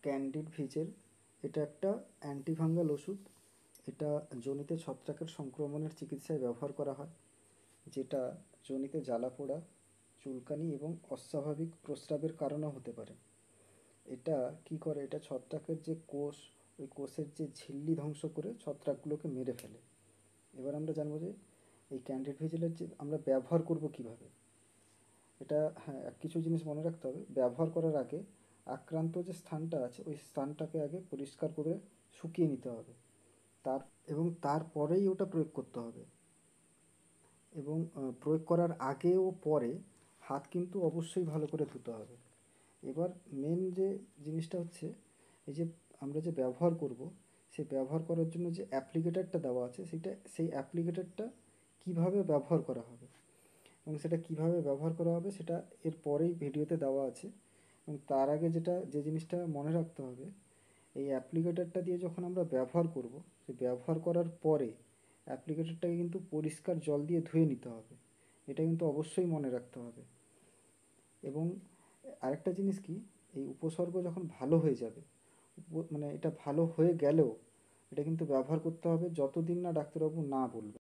Candid Vezel. এটা একটা antifungal ওষুধ। এটা যোনিতে ছত্রাকের সংক্রমণের চিকিৎসায় ব্যবহার করা হয়, যেটা যোনিতে জ্বালাপোড়া, চুলকানি এবং অস্বাভাবিক প্রস্রাবের কারণও হতে পারে। এটা কি করে, এটা ছত্রাকের যে কোষ, ওই কোষের যে ঝিল্লি ধ্বংস করে ছত্রাকগুলোকে মেরে ফেলে। এবার আমরা জানবো যে এই ক্যান্ডিড ভিজিলের যে আমরা ব্যবহার করব কিভাবে। এটা হ্যাঁ, কিছু জিনিস মনে রাখতে হবে। ব্যবহার করার আগে আক্রান্ত যে স্থানটা আছে ওই স্থানটাকে আগে পরিষ্কার করে শুকিয়ে নিতে হবে, তার এবং তারপরেই ওটা প্রয়োগ করতে হবে। এবং প্রয়োগ করার আগে ও পরে হাত কিন্তু অবশ্যই ভালো করে ধুতে হবে। এবার মেন যে জিনিসটা হচ্ছে, এই যে আমরা যে ব্যবহার করব, সেই ব্যবহার করার জন্য যে অ্যাপ্লিকেটারটা দেওয়া আছে, সেই অ্যাপ্লিকেটারটা কিভাবে ব্যবহার করা হবে এবং সেটা কিভাবে ব্যবহার করা হবে সেটা এর পরেই ভিডিওতে দেওয়া আছে। এবং তার আগে যে জিনিসটা মনে রাখতে হবে, এই অ্যাপ্লিকেটারটা দিয়ে যখন আমরা ব্যবহার করব, সেই ব্যবহার করার পরে অ্যাপ্লিকেটারটাকে কিন্তু পরিষ্কার জল দিয়ে ধুয়ে নিতে হবে। এটা কিন্তু অবশ্যই মনে রাখতে হবে। এবং আরেকটা জিনিস কি, এই উপসর্গ যখন ভালো হয়ে যাবে, মানে এটা ভালো হয়ে গেলেও এটা কিন্তু ব্যবহার করতে হবে যতদিন না ডাক্তারবাবু না বলবে।